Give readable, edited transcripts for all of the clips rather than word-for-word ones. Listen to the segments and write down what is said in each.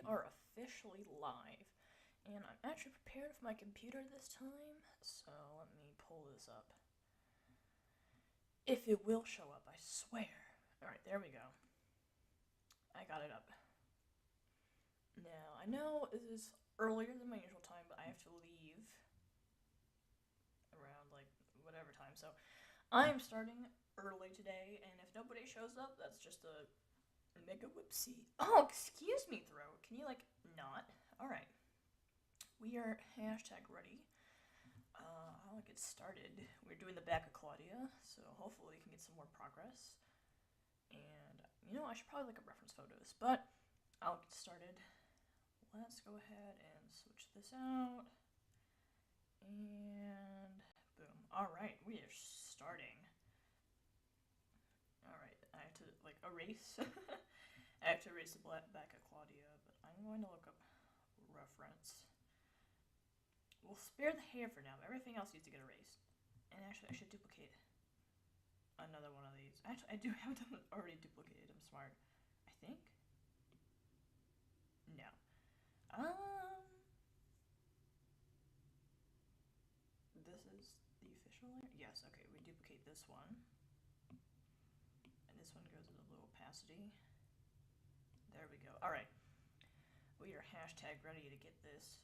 are officially live. And I'm actually prepared for my computer this time, so let me pull this up. If it will show up, I swear. Alright, there we go. I got it up. Now, I know this is earlier than my usual time, but I have to leave around, like, whatever time. So, I'm starting early today, and if nobody shows up, that's just a mega whoopsie. Oh, excuse me, throat. Can you, like, not? Alright. We are hashtag ready. I'll get started. We're doing the back of Claudia, so hopefully we can get some more progress. And, I should probably look up reference photos, but I'll get started. Let's go ahead and switch this out. And boom. Alright, we are starting. Alright, I have to, like, erase. I have to erase the back of Claudia, but I'm going to look up reference. We'll spare the hair for now, but everything else needs to get erased. And actually, I should duplicate another one of these. Actually, I do have them already duplicated. I'm smart. I think? No. This is the official layer? Yes, okay, we duplicate this one. And this one goes with a little opacity. There we go. Alright. We are hashtag ready to get this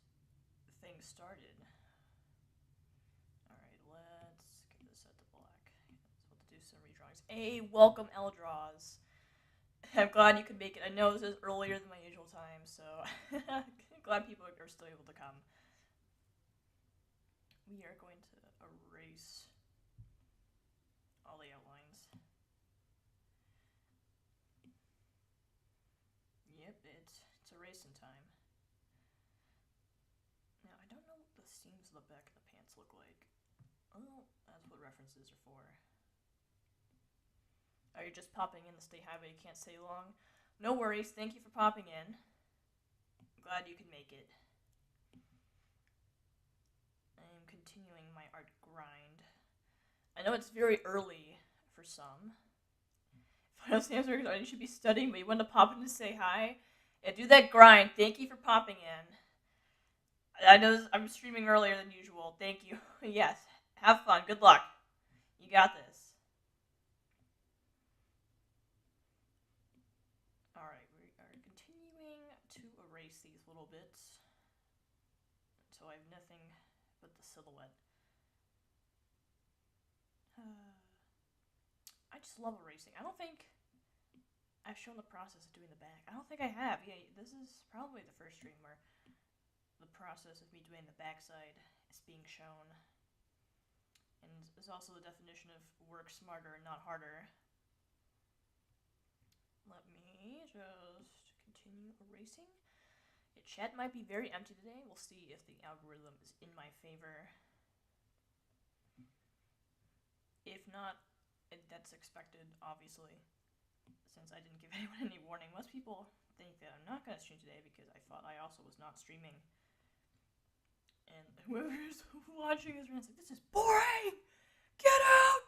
thing started. Alright, let's get this set to black. Let's do some redrawings. Hey, welcome Eldraws. I'm glad you could make it. I know this is earlier than my usual time, so glad people are still able to come. We are going to erase all the outlines. Yep, it's erasing time. Now, I don't know what the seams of the back of the pants look like. Oh, that's what references are for. Are you just popping in to stay high but you can't stay long? No worries, thank you for popping in. I'm glad you could make it. I am continuing my art grind. I know it's very early for some. Final answer, you should be studying, but you want to pop in to say hi? Yeah, do that grind. Thank you for popping in. I know I'm streaming earlier than usual. Thank you. Yes, have fun. Good luck. You got this. Alright, we are continuing to erase these little bits until I have nothing but the silhouette. I just love erasing. I don't think I've shown the process of doing the back. I don't think I have. Yeah, this is probably the first stream where the process of me doing the backside is being shown. And it's also the definition of work smarter and not harder. Let me just continue erasing. Yeah, chat might be very empty today. We'll see if the algorithm is in my favor. If not, that's expected, obviously, since I didn't give anyone any warning. Most people think that I'm not going to stream today because I thought I also was not streaming. And whoever's watching is like, this is boring! Get out!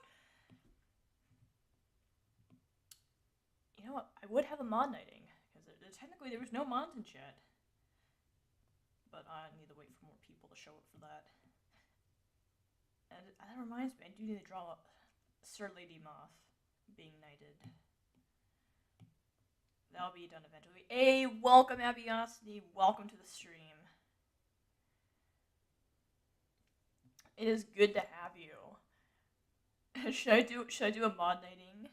You know what? I would have a mod nighting, because technically there was no mods in chat. But I need to wait for more people to show up for that. And that reminds me, I do need to draw Sir Lady Moth being knighted. That'll be done eventually. Hey, welcome Abiosity. Welcome to the stream. It is good to have you. Should I do a mod knighting?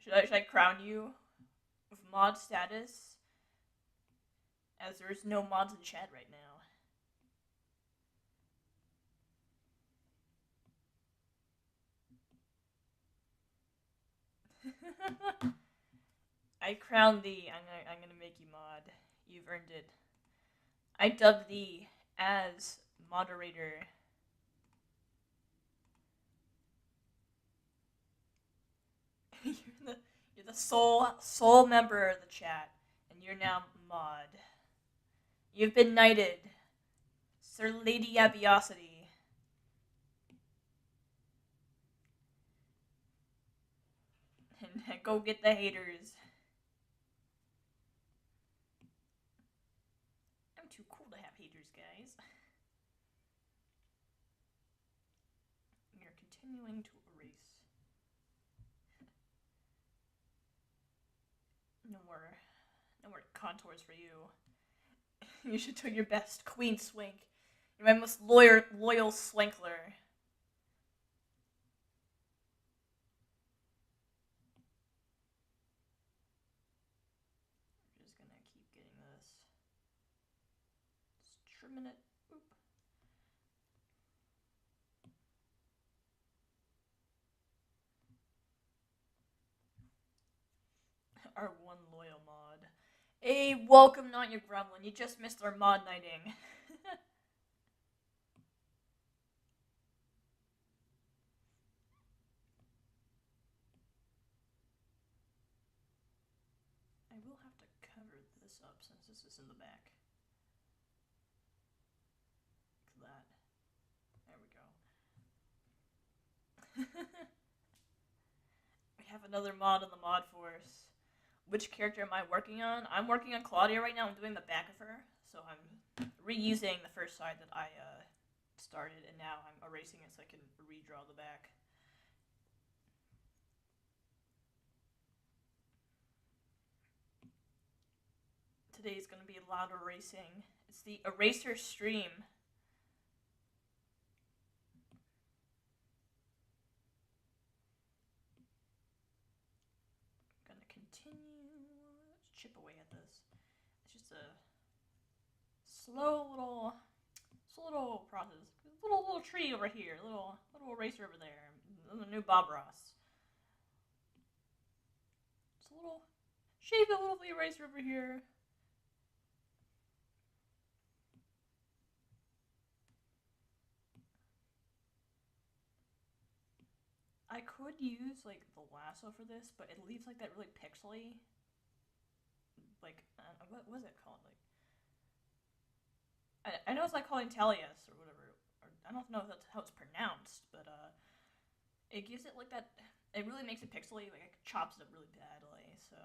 Should I crown you with mod status? As there is no mods in chat right now. I crown thee. I'm gonna make you mod. You've earned it. I dub thee as moderator. You're the sole member of the chat, and you're now mod. You've been knighted, Sir Lady Abiosity. And go get the haters. too cool to have haters, guys. We are continuing to erase. No more contours for you. You should do your best, Queen Swank. You're my most loyal swankler. We're just gonna keep getting this. Just trimming it. Boop. Our one loyal mod. Hey, welcome, not your gremlin. You just missed our mod nighting. I will have to cover this up since this is in the back. Look at that. There we go. We have another mod in the mod force. Which character am I working on? I'm working on Claudia right now. I'm doing the back of her. So I'm reusing the first side that I started, and now I'm erasing it so I can redraw the back. Today is going to be a lot of erasing. It's the Eraser stream. I'm going to continue. Let's chip away at this. It's just a slow little process. Little tree over here. Little eraser over there. The new Bob Ross. Just a little shave a little eraser over here. I could use like the lasso for this, but it leaves like that really pixely. Like what was it called? Like I know it's like calling Talius or whatever. Or I don't know if that's how it's pronounced, but it gives it like that. It really makes it pixely. Like it chops it up really badly. So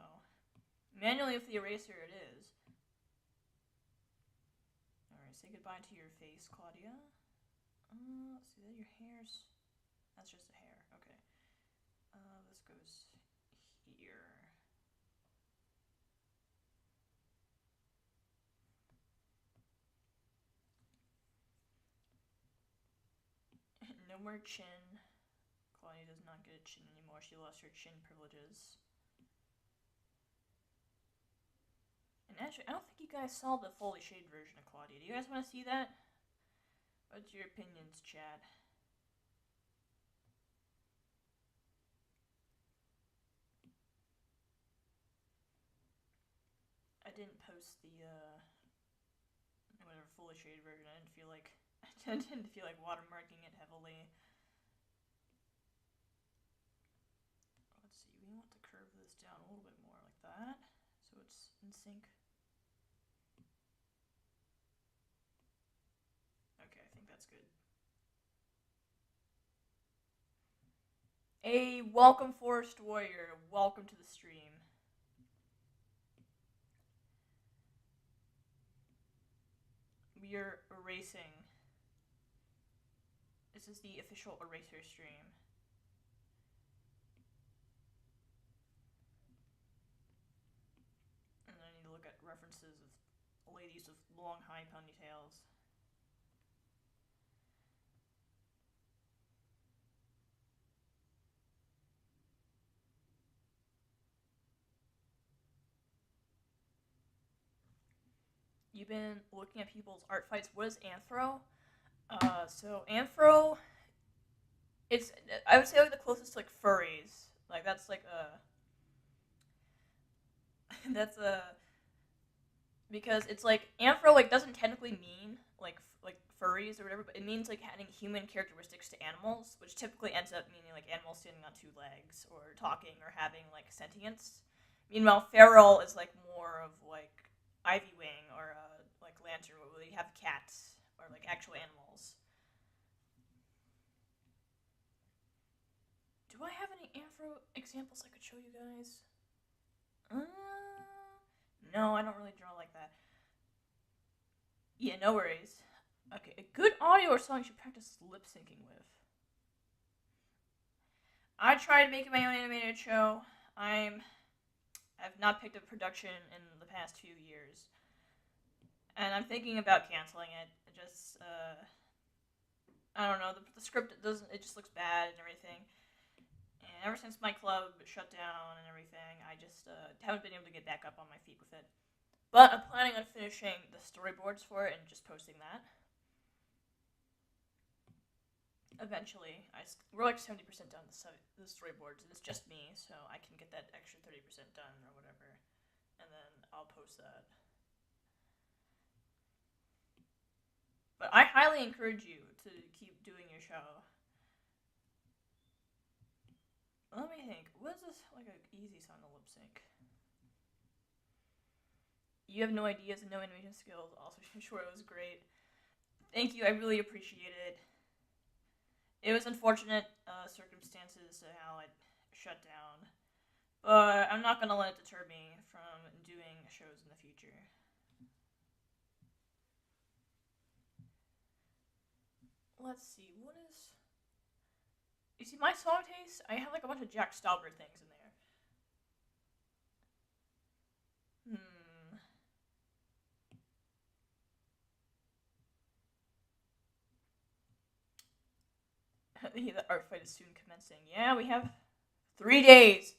manually with the eraser, it is. All right, say goodbye to your face, Claudia. Let's see that your hair's. That's just a hair. Okay. This goes here. No more chin. Claudia does not get a chin anymore. She lost her chin privileges. And actually, I don't think you guys saw the fully shaded version of Claudia. Do you guys want to see that? What's your opinions, chat? I didn't post the whatever fully shaded version. I didn't feel like watermarking it heavily. Let's see. We want to curve this down a little bit more like that, so it's in sync. Okay, I think that's good. Hey, welcome, Forest Warrior. Welcome to the stream. We are erasing. This is the official eraser stream. And I need to look at references of ladies with long, high ponytails. You've been looking at people's art fights. What is Anthro? So Anthro, it's I would say like the closest to like furries. Like that's like that's because it's like Anthro like doesn't technically mean like furries or whatever, but it means like adding human characteristics to animals, which typically ends up meaning like animals standing on two legs or talking or having like sentience. Meanwhile, feral is like more of like Ivy Wing or like Lantern, where you have cats or like actual animals. Do I have any Anthro examples I could show you guys? No, I don't really draw like that. Yeah, no worries. Okay, a good audio or song you should practice lip syncing with. I tried making my own animated show. I've not picked up production in the past few years, and I'm thinking about canceling it. I don't know. The script doesn't. It just looks bad and everything. And ever since my club shut down and everything, I just haven't been able to get back up on my feet with it. But I'm planning on finishing the storyboards for it and just posting that. Eventually, we're like 70% done the storyboards, and it's just me, so I can get that extra 30% done or whatever, and then I'll post that. But I highly encourage you to keep doing your show. Let me think. What is this like an easy song to lip sync? You have no ideas and no animation skills. Also, sure, it was great. Thank you. I really appreciate it. It was unfortunate circumstances how it shut down, but I'm not gonna let it deter me from doing shows in the future. Let's see, what is... You see, my song taste, I have like a bunch of Jack Stauber things in there. The art fight is soon commencing. Yeah, we have 3 days.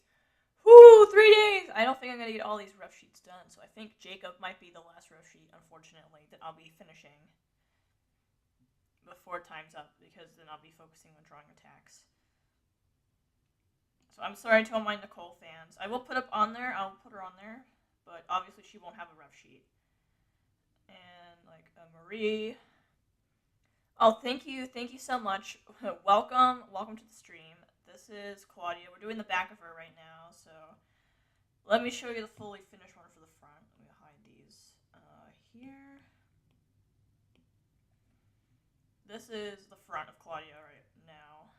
Whoo, 3 days! I don't think I'm gonna get all these rough sheets done, so I think Jacob might be the last rough sheet, unfortunately, that I'll be finishing before time's up, because then I'll be focusing on drawing attacks. So I'm sorry to all my Nicole fans. I will put up on there, I'll put her on there, but obviously she won't have a rough sheet. And like Marie. Oh, thank you so much. welcome to the stream. This is Claudia. We're doing the back of her right now, so let me show you the fully finished one for the front. Let me hide these here. This is the front of Claudia right now.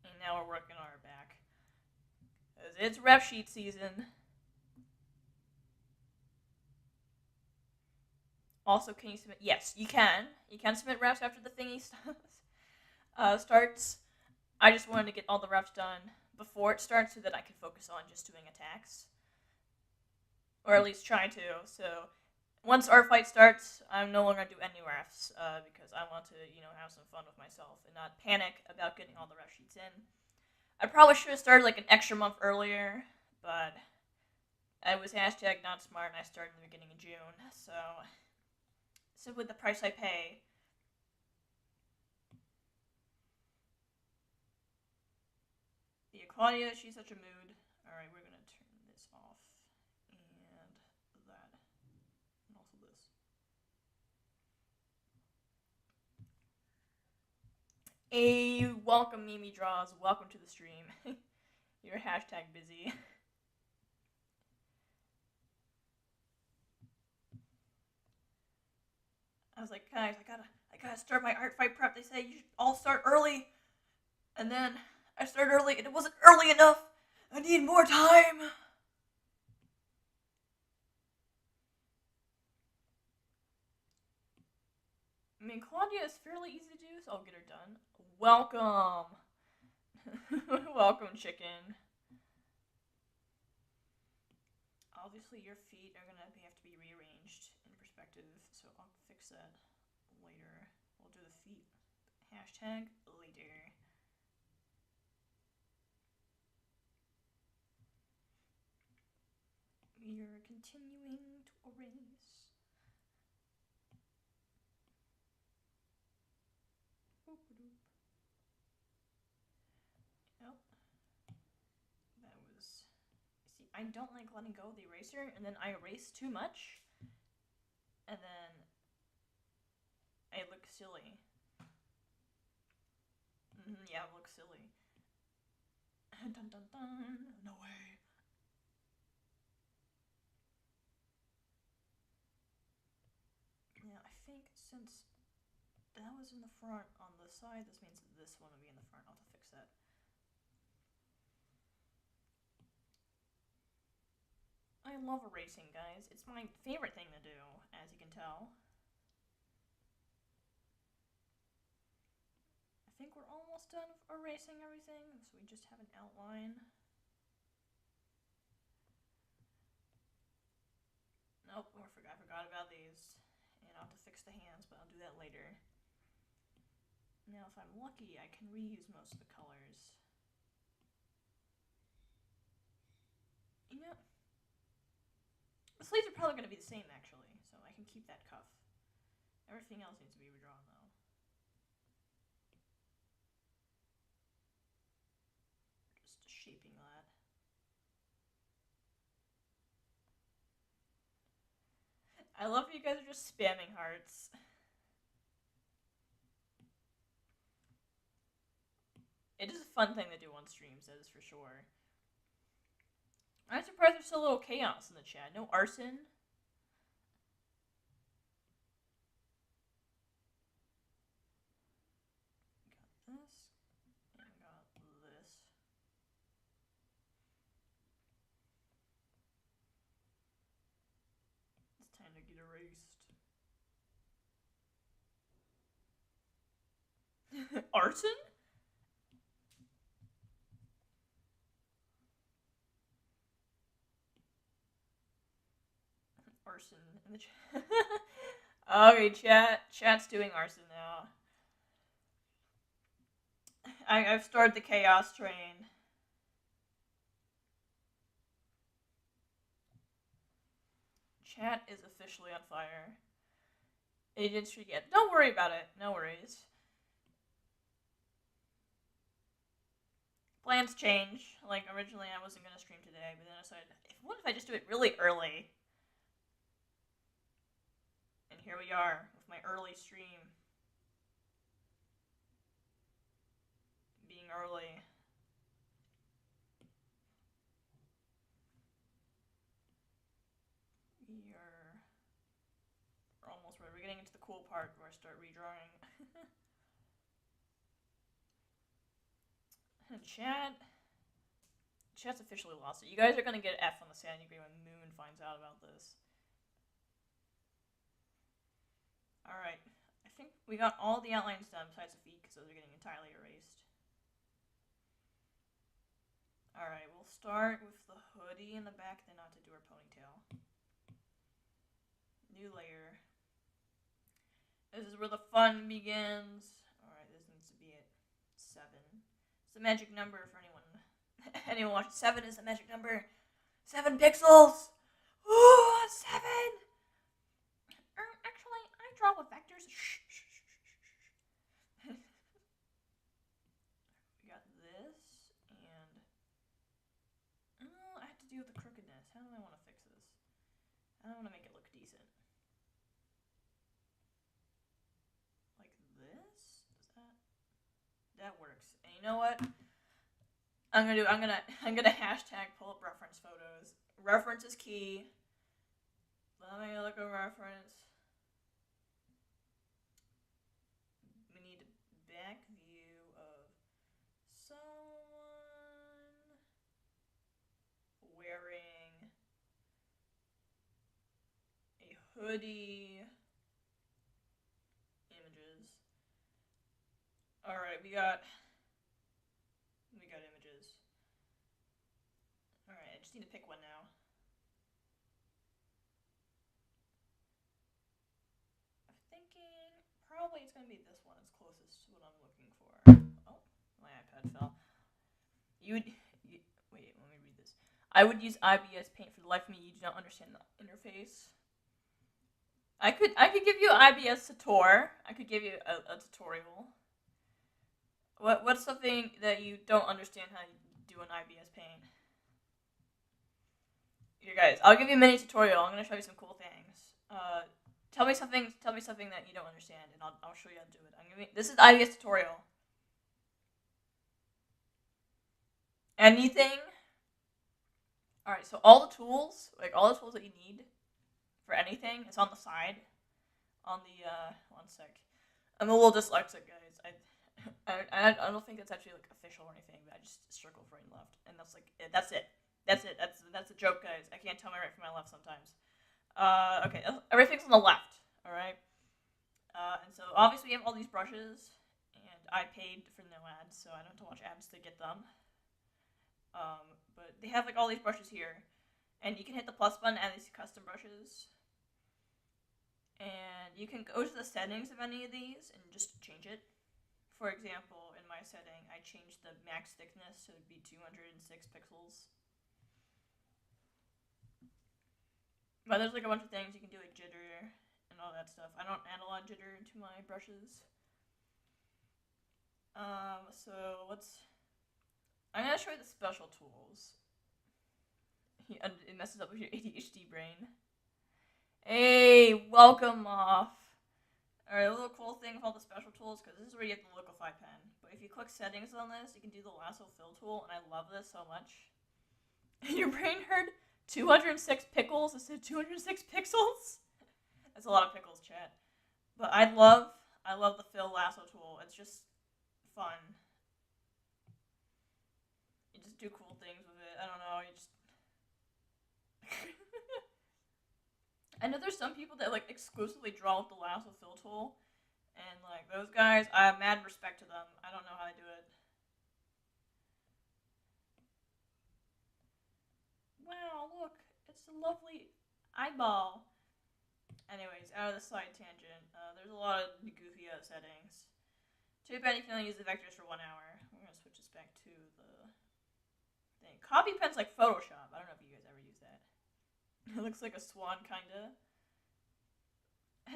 And now we're working on her back. Because it's ref sheet season. Also, can you submit? Yes, you can. You can submit refs after the thingy starts. I just wanted to get all the refs done before it starts so that I can focus on just doing attacks. Or at least try to. So once our fight starts, I'm no longer going to do any refs because I want to, have some fun with myself and not panic about getting all the ref sheets in. I probably should have started like an extra month earlier, but I was hashtag not smart and I started in the beginning of June, so simply the price I pay. Yeah, Claudia, she's such a mood. Alright, we're gonna turn this off. And that. And also this. Hey, welcome Mimi Draws. Welcome to the stream. You're hashtag busy. I was like, guys, I gotta start my art fight prep. They say you should all start early. And then I started early and it wasn't early enough. I need more time. I mean, Claudia is fairly easy to do, so I'll get her done. Welcome. Welcome, chicken. Obviously, your feet are gonna have to be rearranged in perspective, so I'll fix that later. We'll do the feet. Hashtag later. We are continuing to erase. Yep. That was... See, I don't like letting go of the eraser, and then I erase too much, and then I look silly. Yeah, it looks silly. Dun dun dun. No way. Yeah, I think since that was in the front on the side, this means that this one will be in the front. I'll have to fix that. I love erasing, guys. It's my favorite thing to do, as you can tell. I think we're almost done erasing everything, so we just have an outline. Nope, I forgot about these. And I'll have to fix the hands, but I'll do that later. Now, if I'm lucky, I can reuse most of the colors. You know, the sleeves are probably going to be the same, actually, so I can keep that cuff. Everything else needs to be redrawn, though. Just shaping that. I love you guys are just spamming hearts. It is a fun thing to do on streams, that is for sure. I'm surprised there's still a little chaos in the chat. No arson. Got this. And got this. It's time to get erased. Arson? Arson in the chat. Okay, chat's doing arson now. I've started the chaos train. Chat is officially on fire. It didn't streak yet. Don't worry about it. No worries. Plans change. Like, originally I wasn't going to stream today, but then I decided, what if I just do it really early? And here we are, with my early stream. Being early. We're almost ready. We're getting into the cool part where I start redrawing. And chat's officially lost it. You guys are gonna get F on the Sandy Green when Moon finds out about this. Alright, I think we got all the outlines done besides the feet because those are getting entirely erased. Alright, we'll start with the hoodie in the back, then on to do our ponytail. New layer. This is where the fun begins. Alright, this needs to be at 7. It's the magic number for anyone watching. 7 is the magic number. 7 pixels! Ooh, 7! Actually, I draw with vectors. We got this, and... I have to deal with the crookedness. How do I want to fix this? I don't want to make it look decent. Like this? Does that... That works. And you know what? I'm gonna hashtag pull up reference photos. Reference is key. Let me look at reference. We need a back view of someone wearing a hoodie. Images. Alright, we got images. Alright, I just need to pick one now. I'm thinking probably it's going to be this one. It's closest to what I'm looking for. Oh, my iPad fell. Wait, let me read this. I would use IBS Paint. For the life of me, you do not understand the interface. I could give you IBS tutor. I could give you a tutorial. What's something that you don't understand how you do an IBS Paint? Here, guys, I'll give you a mini tutorial. I'm gonna show you some cool things. Tell me something that you don't understand, and I'll show you how to do it. This is IBS tutorial. Anything? All right, so all the tools that you need for anything is on the side. On the one sec. I'm a little dyslexic, guys. I don't think that's actually like official or anything, but I just circle right and left, and that's like that's it. That's the joke, guys. I can't tell my right from my left sometimes. Okay, everything's on the left. All right. And so obviously we have all these brushes, and I paid for no ads, so I don't have to watch ads to get them. But they have like all these brushes here, and you can hit the plus button and add these custom brushes. And you can go to the settings of any of these and just change it. For example, in my setting, I changed the max thickness to be 206 pixels. But there's like a bunch of things you can do, like jitter and all that stuff. I don't add a lot of jitter into my brushes. I'm gonna show you the special tools. It messes up with your ADHD brain. Hey, welcome off. Alright, a little cool thing with all the special tools, because this is where you get the Liquify pen. But if you click settings on this, you can do the lasso fill tool, and I love this so much. Your brain heard 206 pickles instead of 206 pixels? That's a lot of pickles, chat. But I love the fill lasso tool. It's just fun. You just do cool things with it. I don't know, you just... I know there's some people that like exclusively draw with the lasso fill tool, and like those guys, I have mad respect to them. I don't know how they do it. Wow, look, it's a lovely eyeball. Anyways, out of the side tangent, there's a lot of goofy settings. Too bad you can only use the vectors for 1 hour. We're gonna switch this back to the thing. Copy pen's like Photoshop. I don't know if you guys ever use that. It looks like a swan, kinda.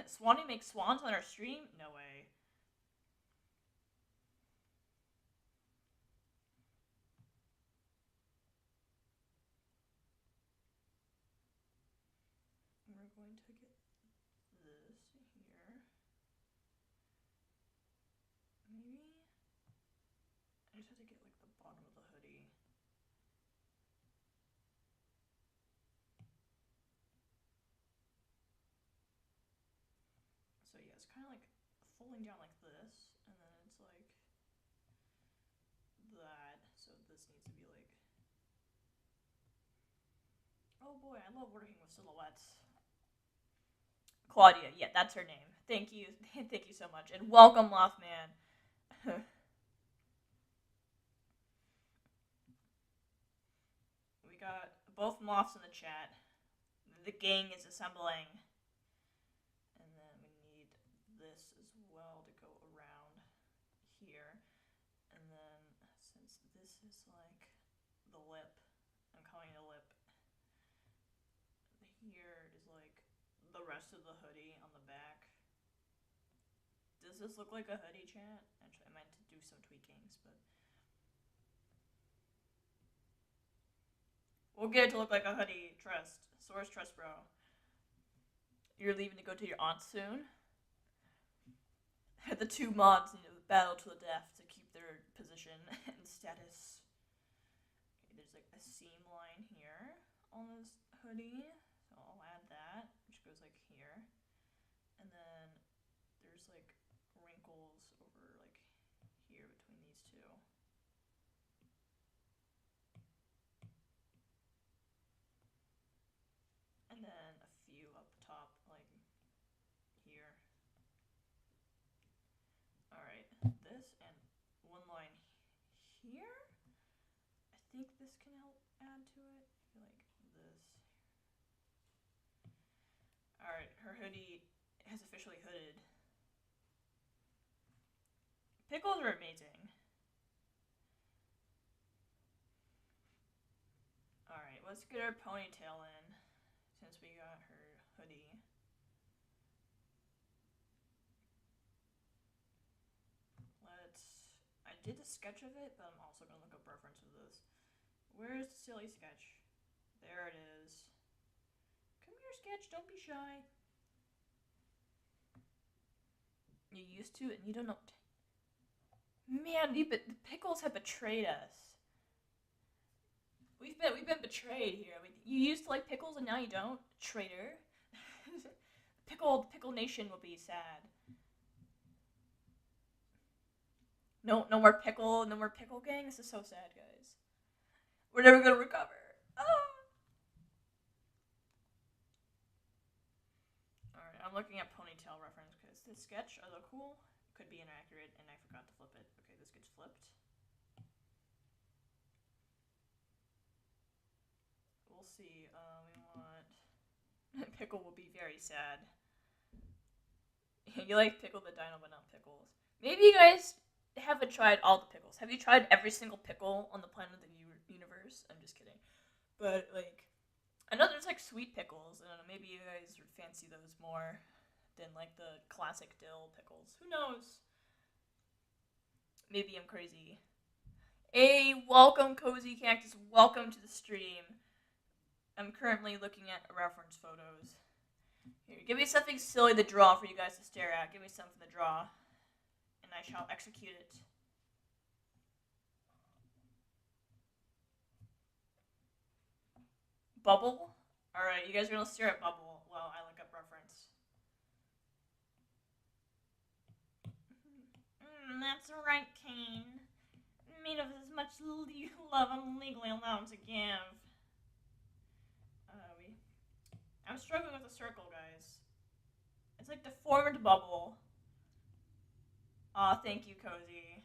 Swanee makes swans on our stream? No way. We're going to get this here. Maybe? I just have to get like the bottom of the hoodie. So yeah, it's kind of like folding down like this, and then it's like that. So this needs to be like... Oh boy, I love working with silhouettes. Claudia, yeah, that's her name. Thank you, thank you so much, and welcome, Lothman. We got both moths in the chat. The gang is assembling. And then we need this as well to go around here. And then since this is like the lip, I'm calling it a lip. Here is like the rest of the hoodie on the back. Does this look like a hoodie, chat? Actually, I meant to do some tweakings, but... We'll get it to look like a hoodie, trust. Source, trust, bro. You're leaving to go to your aunt soon? The two mods need to battle to the death to keep their position and status. Okay, there's like a seam line here on this hoodie. So I'll add that, which goes like here. And then there's like wrinkles over like here between these two. And then a few up top, like here. Alright, this and one line here. I think this can help add to it. I feel like this. Alright, her hoodie has officially hooded. Pickles are amazing. Alright, let's get her ponytail in since we got her hoodie. I did a sketch of it, but I'm also going to look up reference of this. Where's the silly sketch? There it is. Come here, sketch, don't be shy. You used to, and you don't know. Man, the pickles have betrayed us. We've been betrayed here. You used to like pickles, and now you don't, traitor. Pickle Nation will be sad. No more pickle gang. This is so sad, guys. We're never gonna recover. Ah! This sketch, although cool, could be inaccurate, and I forgot to flip it. Okay, this gets flipped. We'll see. We want... Pickle will be very sad. You like Pickle the Dino, but not Pickles. Maybe you guys haven't tried all the pickles. Have you tried every single pickle on the planet of the universe? I'm just kidding. But, like, I know there's, like, sweet pickles. I don't know, maybe you guys would fancy those more than, like, the classic dill pickles. Who knows? Maybe I'm crazy. Hey, welcome, Cozy Cactus. Welcome to the stream. I'm currently looking at reference photos. Here, give me something silly to draw for you guys to stare at. Give me something to draw. And I shall execute it. Bubble? Alright, you guys are gonna stare at Bubble while I look up reference. That's right, Kane. Made of as much love I'm legally allowed to give. I'm struggling with the circle, guys. It's like deformed Bubble. Aw, thank you, Cozy.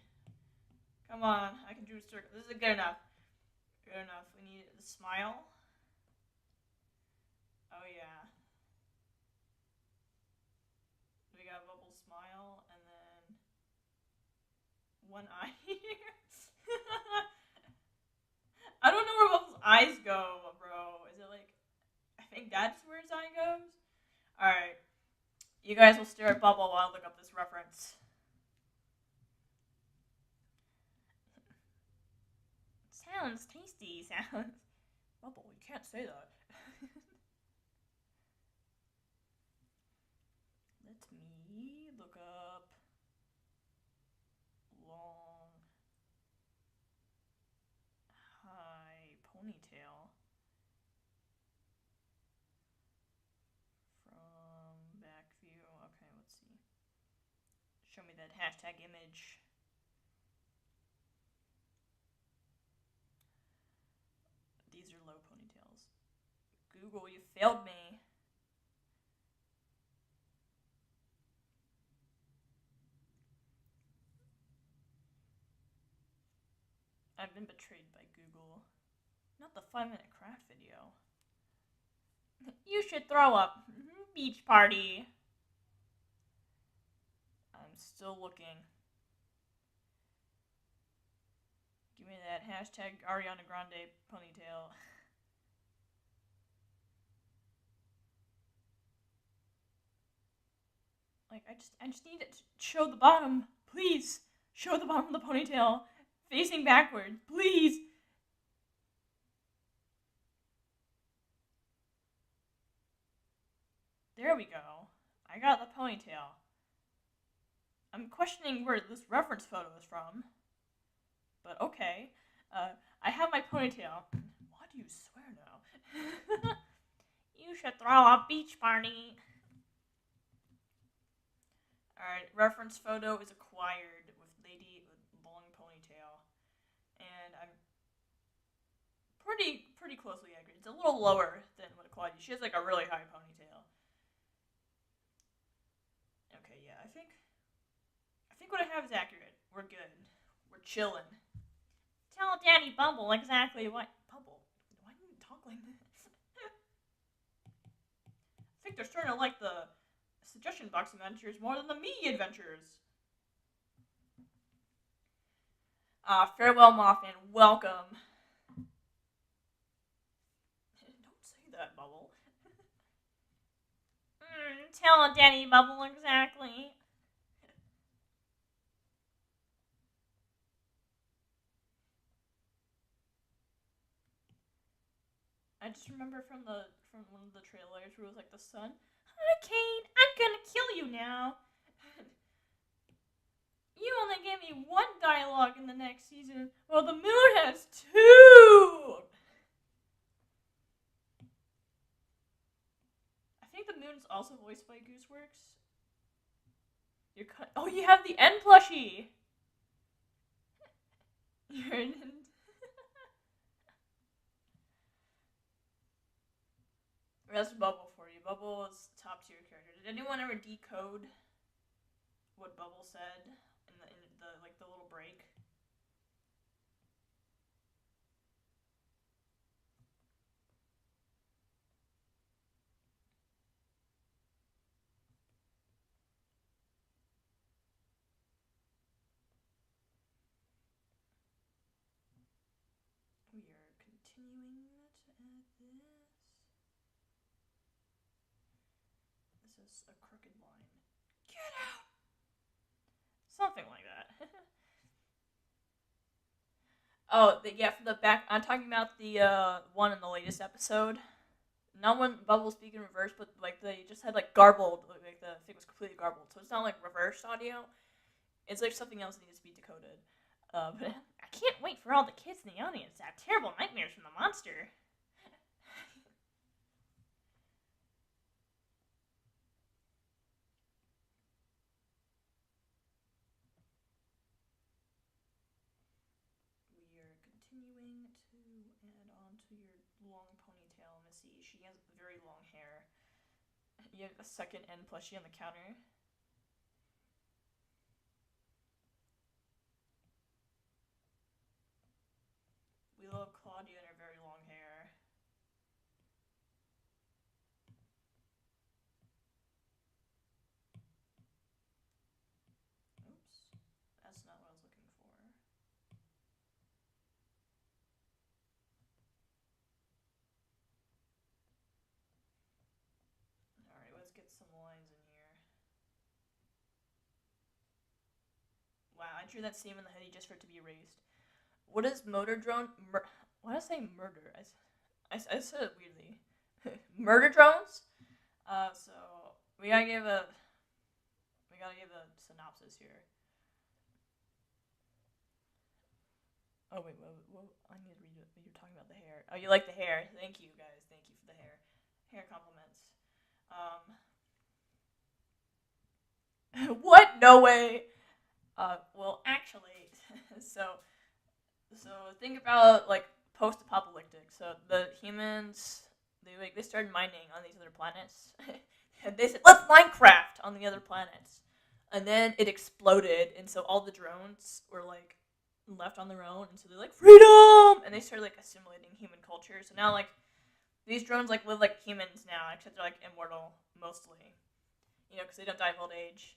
Come on, I can do a circle. This is good enough. Good enough. We need the smile. Oh, yeah. We got Bubble's smile, and then one eye here. I don't know where Bubble's eyes go, bro. Is it like... I think that's where his eye goes? Alright. You guys will stare at Bubble while I look up this reference. Sounds tasty, sounds... Bubble, you can't say that. Let me look up... long... high ponytail. From back view. Okay, let's see. Show me that hashtag image. These are low ponytails. Google, you failed me. I've been betrayed by Google. Not the 5-minute craft video. You should throw up. Beach party. I'm still looking. Give me that hashtag Ariana Grande ponytail. Like, I just need it to show the bottom. Please. Show the bottom of the ponytail. Facing backwards. Please. There we go. I got the ponytail. I'm questioning where this reference photo is from. But okay. I have my ponytail. Why do you swear now? You should throw a beach party. Alright, reference photo is acquired with lady with long ponytail. And I'm pretty closely accurate. It's a little lower than what Claudia. She has like a really high ponytail. Okay, yeah, I think what I have is accurate. We're good. We're chilling. Tell Daddy Bubble exactly what... Bubble? Why do you talk like this? I think they're starting to like the suggestion box adventures more than the me adventures. Farewell, Mothman. Welcome. Don't say that, Bubble. Tell Daddy Bubble exactly. I just remember from one of the trailers where it was like the sun. Hi, Kane, I'm gonna kill you now. You only gave me one dialogue in the next season. Well, the moon has two. I think the moon's also voiced by Gooseworks. Oh, you have the N plushie. You're an... That's Bubble for you. Bubble is top tier character. Did anyone ever decode what Bubble said in the like the little break? We are continuing to add this. This is a crooked line. Get out! Something like that. Yeah, for the back. I'm talking about the one in the latest episode. Not when Bubble speak in reverse, but like they just had like garbled. Like the thing was completely garbled, so it's not like reversed audio. It's like something else that needs to be decoded. But I can't wait for all the kids in the audience to have terrible nightmares from the monster. We are continuing to add on to your long ponytail, Missy. She has very long hair. You have a second N plushie on the counter. We love Claudia and her very long hair. Oops. That's not what I was looking for. Alright, let's get some lines in here. Wow, I drew that seam in the hoodie just for it to be erased. What is motor drone? Why did I say murder? I said it weirdly. Murder drones? So we gotta give a synopsis here. Oh wait, what? I need to read it. You're talking about the hair. Oh, you like the hair? Thank you guys. Thank you for the hair. Hair compliments. What? No way. Well, actually, so think about like post-apocalyptic. So the humans they started mining on these other planets, and they said let's Minecraft on the other planets, and then it exploded, and so all the drones were like left on their own, and so they're like freedom, and they started like assimilating human culture. So now like these drones like live like humans now, except they're like immortal mostly, because they don't die of old age.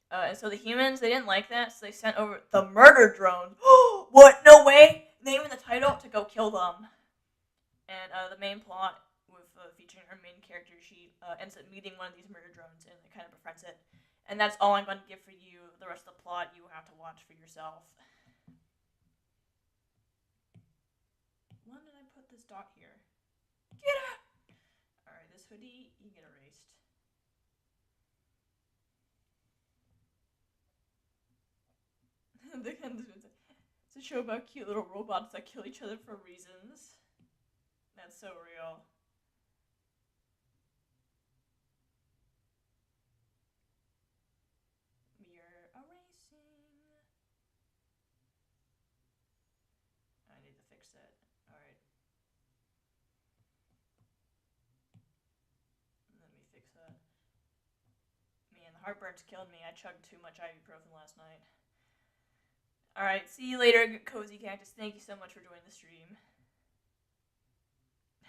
And so the humans, they didn't like that, so they sent over the murder drones. What? No way! Name in the title to go kill them. And the main plot, with featuring our main character, she ends up meeting one of these murder drones and it kind of befriends it. And that's all I'm going to give for you. The rest of the plot, you will have to watch for yourself. When did I put this dot here? Get out! Alright, this hoodie, you get erased. It's a show about cute little robots that kill each other for reasons. That's so real. We are erasing. I need to fix that. Alright. Let me fix that. Man, the heartburn's killed me. I chugged too much ibuprofen last night. Alright, see you later, Cozy Cactus. Thank you so much for joining the stream.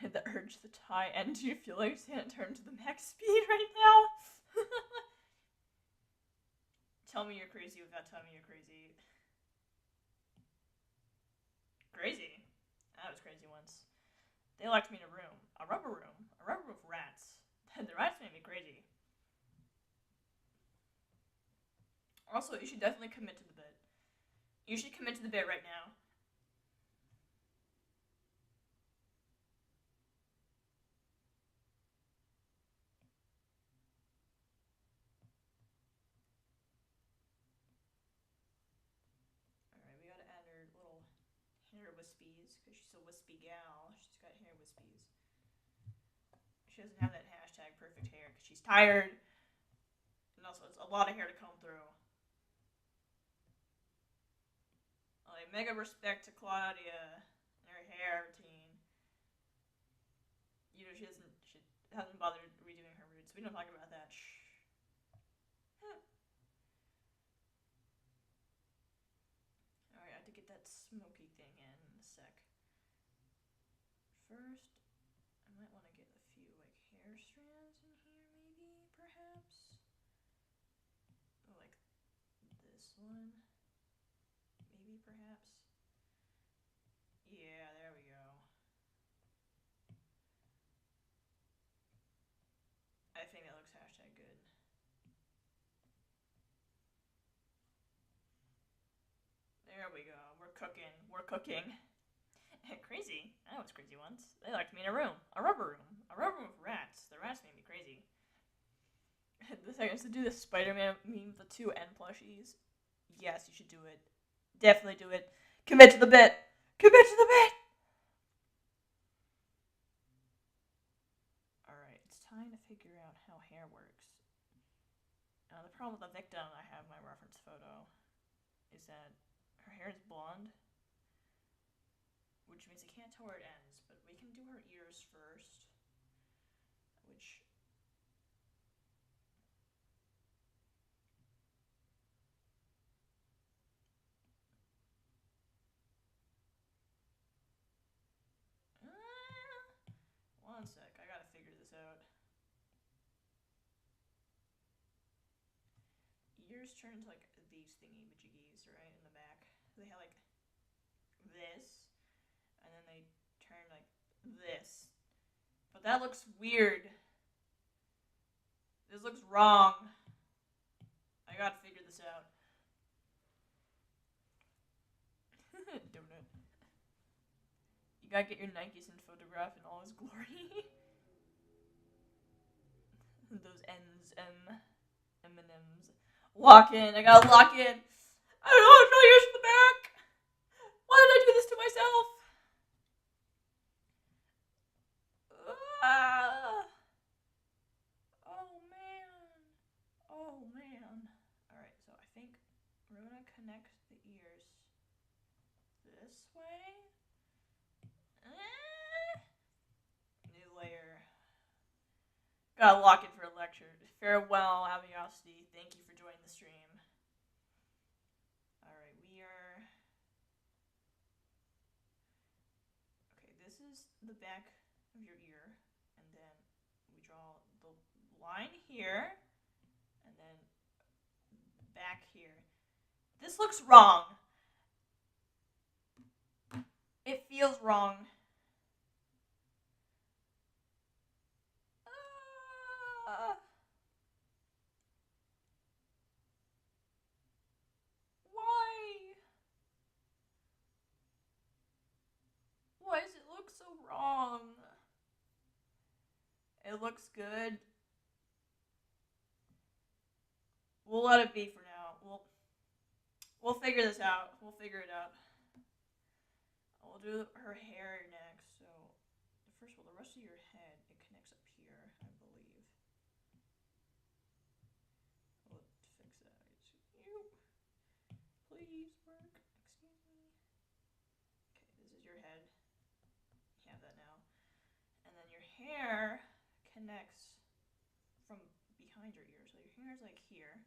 The urge to tie, and do you feel like Santa turned to the max speed right now? Tell me you're crazy without telling me you're crazy. Crazy? I was crazy once. They locked me in a room. A rubber room with rats. The rats made me crazy. Also, you should definitely commit to the bit. You should commit to the bit right now. Alright, we gotta add her little hair wispies, because she's a wispy gal. She's got hair wispies. She doesn't have that hashtag perfect hair, because she's tired. And also, it's a lot of hair to comb through. Like, mega respect to Claudia and her hair routine. She hasn't bothered redoing her roots. We don't talk about that. Shh. smoky thing in a sec. First, I might want to get a few like hair strands in here, maybe, perhaps. Like this one, maybe, perhaps. Yeah, there we go. I think that looks hashtag good. There we go. We're cooking. We're cooking. Crazy. I was crazy once. They locked me in a room. A rubber room. A rubber room with rats. The rats made me crazy. The second is to do the Spider-Man meme with the two N plushies. Yes, you should do it. Definitely do it. Commit to the bit. Commit to the bit. Alright, it's time to figure out how hair works. Now, the problem with the victim, I have my reference photo, is that her hair is blonde, which means I can't tell where it ends, but we can do her ears first, which... one sec, I gotta figure this out. Ears turn into like these thingy-majiggies, right, in the back. They have like this, and then they turn like this. But that looks weird. This looks wrong. I gotta figure this out. Donut. You gotta get your Nikes and photograph in all his glory. Those N's, M&M's. Lock in. I gotta lock in. I don't know how to draw yours from the back. Why did I do this to myself? Oh man. Oh man. Alright, so I think we're gonna connect the ears this way. New layer. Gotta lock in for a lecture. Farewell, Aviosity. Thank you for joining the stream. Alright, we are... Okay, this is the back of your ear. And then we draw the line here. And then back here. This looks wrong. It feels wrong. Why? Why does it look so wrong? It looks good. We'll let it be for now. We'll figure this out. We'll figure it out. We'll do her hair next. So, first of all, the rest of your head, it connects up here, I believe. We'll fix that. Please work. Excuse me. Okay, this is your head. You have that now. And then your hair connects from behind your ear. So your hair is like here.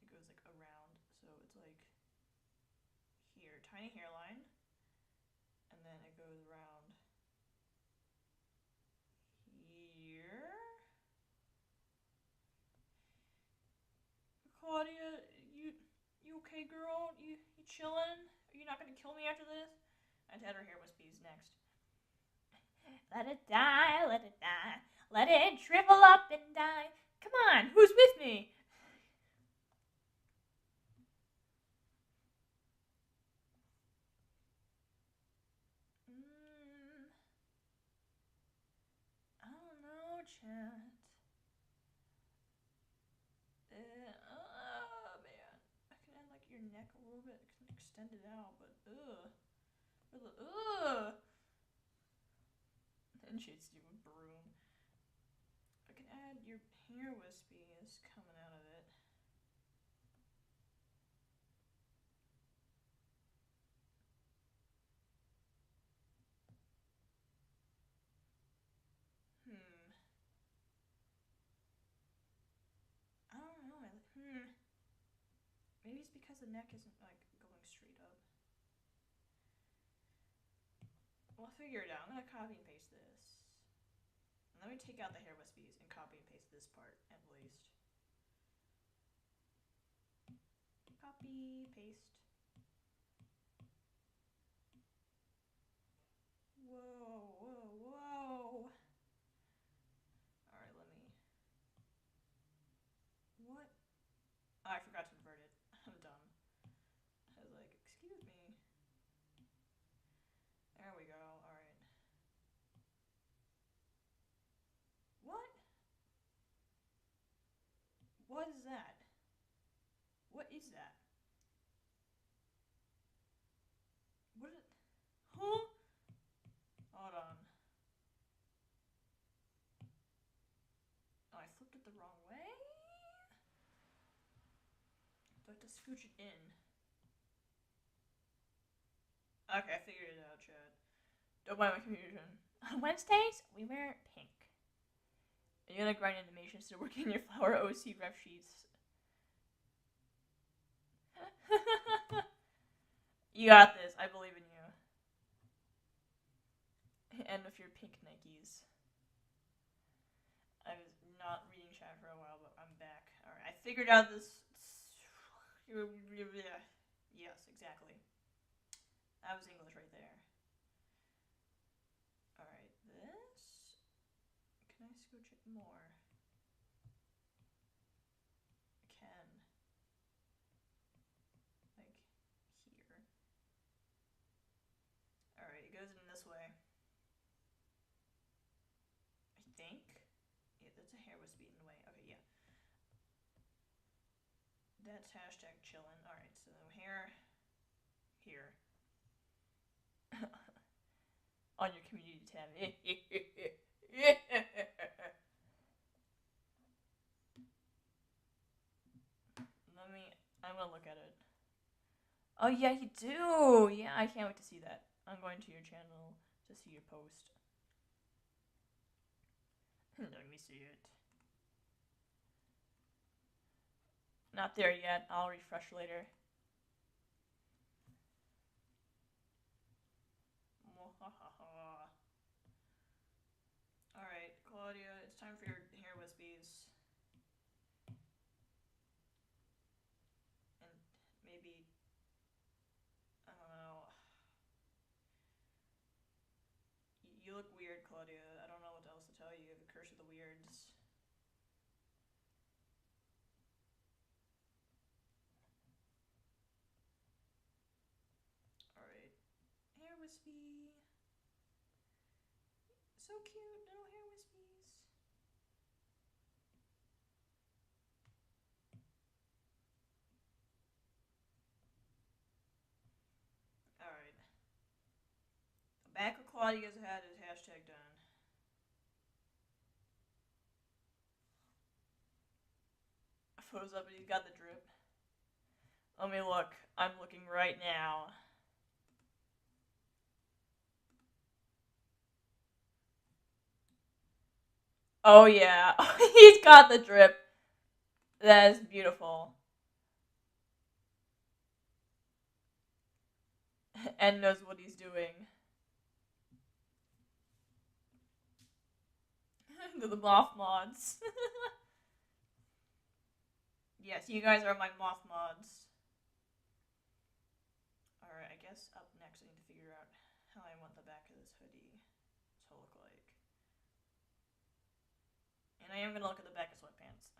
It goes like around. So it's like here. Tiny hairline. And then it goes around here. Claudia, you okay, girl? You chillin'? Are you not gonna kill me after this? I'd had her hair wispies next. Let it die, let it die. Let it shrivel up and die. Come on, who's with me? I don't know, chat. Man. I can add like your neck a little bit. I can extend it out, but And she's doing broom. I can add your hair wispies coming out of it. I don't know. Maybe Maybe it's because the neck isn't like going straight up. We'll figure it out. I'm gonna copy and paste this. And let me take out the hair wispies and copy and paste this part at least. Copy, paste. Whoa, whoa, whoa. Alright, let me... What? Oh, I forgot to invert it. I'm dumb. I was like, excuse me. There we go, alright. What? What is that? What is that? What is it? Huh? Hold on. Oh, I flipped it the wrong way? Do I have to scooch it in? Okay, I figured it out, Chad. Don't mind my confusion. On Wednesdays, we wear pink. And you're gonna grind animations to work in your Flower OC ref sheets. You got this. I believe in you. And with your pink Nikes. I was not reading chat for a while, but I'm back. Alright, I figured out this. Yes, exactly. That was English right there. Alright, this. Can I scooch it more? I can. Like, here. Alright, it goes in this way. I think. Yeah, that's a hair wispy in the way. Okay, yeah. That's hashtag chillin'. Alright, so hair. Here. On your community tab. I'm gonna look at it. Oh yeah, you do! Yeah, I can't wait to see that. I'm going to your channel to see your post. Let me see it. Not there yet. I'll refresh later. Alright, Claudia, it's time for your hair wispies. And maybe, I don't know. You look weird, Claudia. I don't know what else to tell you. The curse of the weirds. Alright. Hair wispy. So cute, little hair wispies. Alright. The back of Claudia's head is hashtag done. Photos up and he's got the drip. Let me look. I'm looking right now. Oh yeah, he's got the drip. That is beautiful. And knows what he's doing. To the moth mods. Yes, you guys are my moth mods. Alright, I guess up next I need to figure out how I want the back of this hoodie to look like. And I am gonna look at the back of sweatpants.